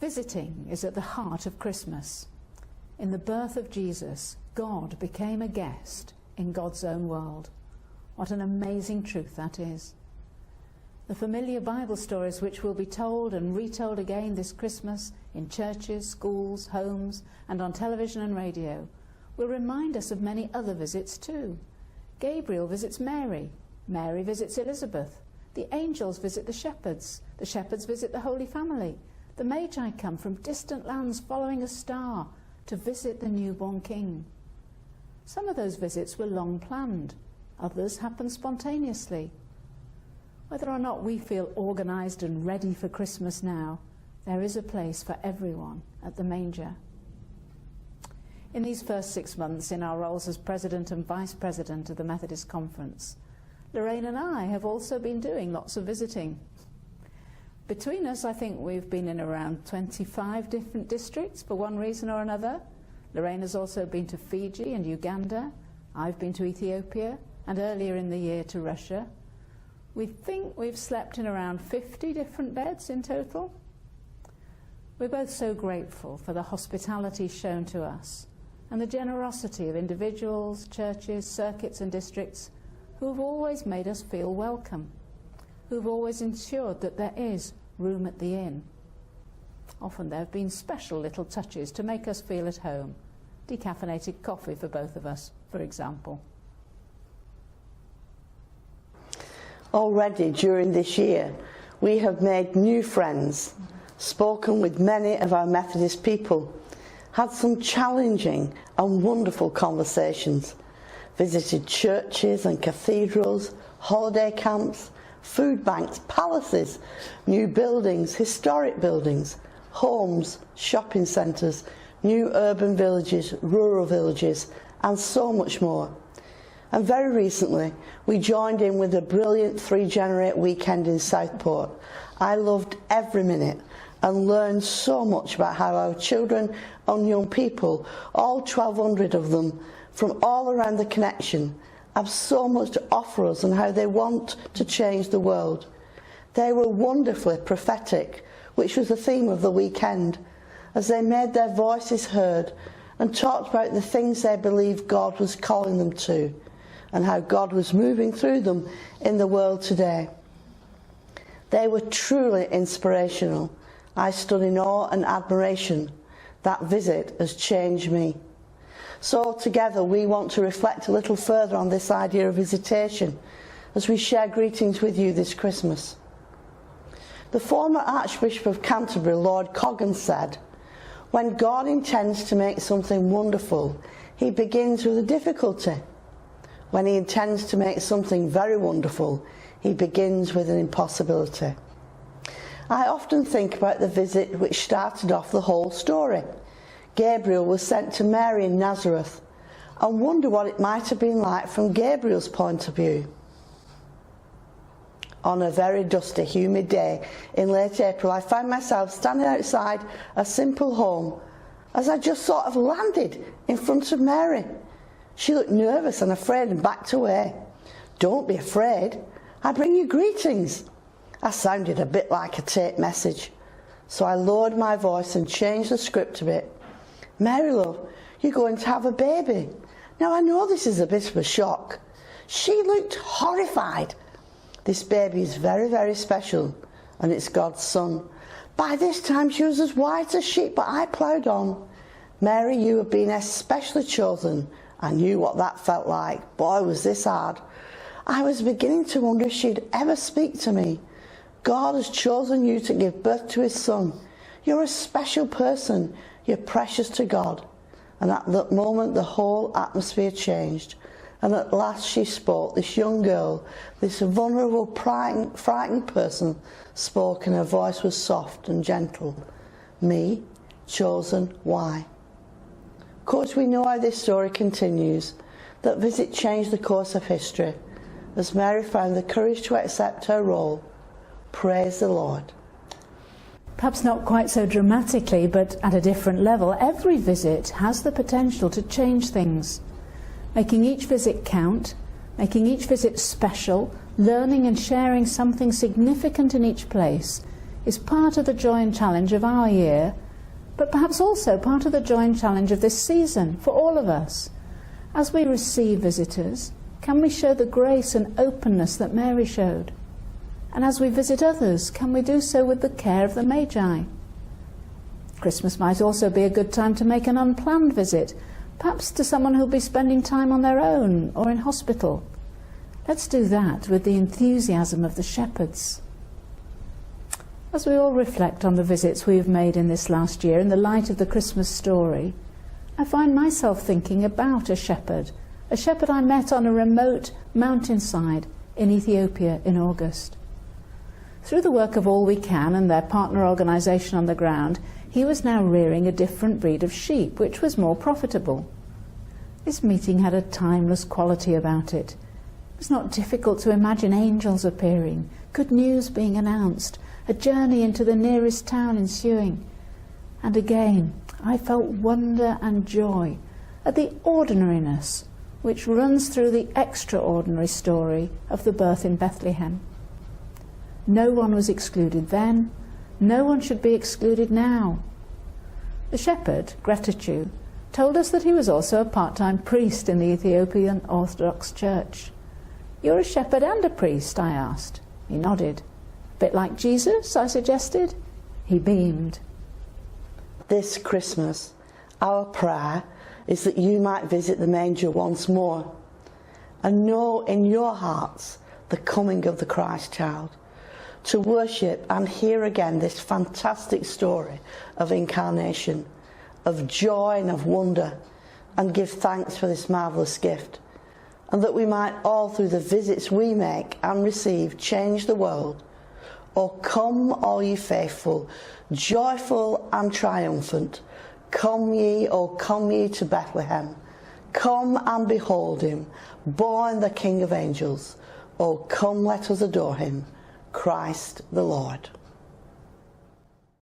Visiting is at the heart of Christmas. In the birth of Jesus, God became a guest in God's own world. What an amazing truth that is. The familiar Bible stories which will be told and retold again this Christmas in churches, schools, homes, and on television and radio will remind us of many other visits too. Gabriel visits Mary, Mary visits Elizabeth, the angels visit the shepherds visit the Holy Family, the Magi come from distant lands following a star to visit the newborn King. Some of those visits were long planned, others happened spontaneously. Whether or not we feel organised and ready for Christmas now, there is a place for everyone at the manger. In these first 6 months in our roles as President and Vice President of the Methodist Conference, Loraine and I have also been doing lots of visiting. Between us, I think we've been in around 25 different districts for one reason or another. Loraine has also been to Fiji and Uganda. I've been to Ethiopia and earlier in the year to Russia. We think we've slept in around 50 different beds in total. We're both so grateful for the hospitality shown to us and the generosity of individuals, churches, circuits and districts who have always made us feel welcome, who have always ensured that there is room at the inn. Often there have been special little touches to make us feel at home. Decaffeinated coffee for both of us, for example. Already during this year, we have made new friends, spoken with many of our Methodist people, had some challenging and wonderful conversations, visited churches and cathedrals, holiday camps, food banks, palaces, new buildings, historic buildings, homes, shopping centres, new urban villages, rural villages, and so much more. And very recently, we joined in with a brilliant 3-Generate weekend in Southport. I loved every minute and learned so much about how our children and young people, all 1,200 of them, from all around the connection, have so much to offer us and how they want to change the world. They were wonderfully prophetic, which was the theme of the weekend, as they made their voices heard and talked about the things they believed God was calling them to and how God was moving through them in the world today. They were truly inspirational. I stood in awe and admiration. That visit has changed me. So together we want to reflect a little further on this idea of visitation as we share greetings with you this Christmas. The former Archbishop of Canterbury, Lord Coggan, said, "When God intends to make something wonderful, he begins with a difficulty. When he intends to make something very wonderful, he begins with an impossibility." I often think about the visit which started off the whole story. Gabriel was sent to Mary in Nazareth, and wonder what it might have been like from Gabriel's point of view. On a very dusty, humid day in late April, I found myself standing outside a simple home as I just sort of landed in front of Mary. She looked nervous and afraid and backed away. "Don't be afraid, I bring you greetings." I sounded a bit like a tape message, so I lowered my voice and changed the script a bit. "Mary, love, you're going to have a baby." Now I know this is a bit of a shock. She looked horrified. This baby is very, very special, and it's God's son. By this time she was as white as sheet, but I ploughed on. "Mary, you have been especially chosen." I knew what that felt like. Boy, was this hard. I was beginning to wonder if she'd ever speak to me. God has chosen you to give birth to his son. You're a special person. You're precious to God. And at that moment the whole atmosphere changed. And at last she spoke. This young girl, this vulnerable, frightened person spoke, and her voice was soft and gentle. "Me? Chosen? Why?" Of course, we know how this story continues. That visit changed the course of history as Mary found the courage to accept her role. Praise the Lord. Perhaps not quite so dramatically, but at a different level, every visit has the potential to change things. Making each visit count, making each visit special, learning and sharing something significant in each place is part of the joy and challenge of our year, but perhaps also part of the joy and challenge of this season for all of us. As we receive visitors, can we show the grace and openness that Mary showed? And as we visit others, can we do so with the care of the Magi? Christmas might also be a good time to make an unplanned visit, perhaps to someone who'll be spending time on their own or in hospital. Let's do that with the enthusiasm of the shepherds. As we all reflect on the visits we have made in this last year in the light of the Christmas story, I find myself thinking about a shepherd I met on a remote mountainside in Ethiopia in August. Through the work of All We Can and their partner organisation on the ground, he was now rearing a different breed of sheep, which was more profitable. This meeting had a timeless quality about it. It was not difficult to imagine angels appearing, good news being announced, a journey into the nearest town ensuing. And again, I felt wonder and joy at the ordinariness which runs through the extraordinary story of the birth in Bethlehem. No one was excluded then, no one should be excluded now. The shepherd, Gratitude, told us that he was also a part-time priest in the Ethiopian Orthodox Church. "You're a shepherd and a priest?" I asked. He nodded. "A bit like Jesus?" I suggested. He beamed. This Christmas, our prayer is that you might visit the manger once more and know in your hearts the coming of the Christ child, to worship and hear again this fantastic story of incarnation, of joy and of wonder, and give thanks for this marvellous gift, and that we might all, through the visits we make and receive, change the world. O come, all ye faithful, joyful and triumphant. Come ye, O come ye to Bethlehem. Come and behold him, born the King of angels. O come, let us adore him, Christ the Lord.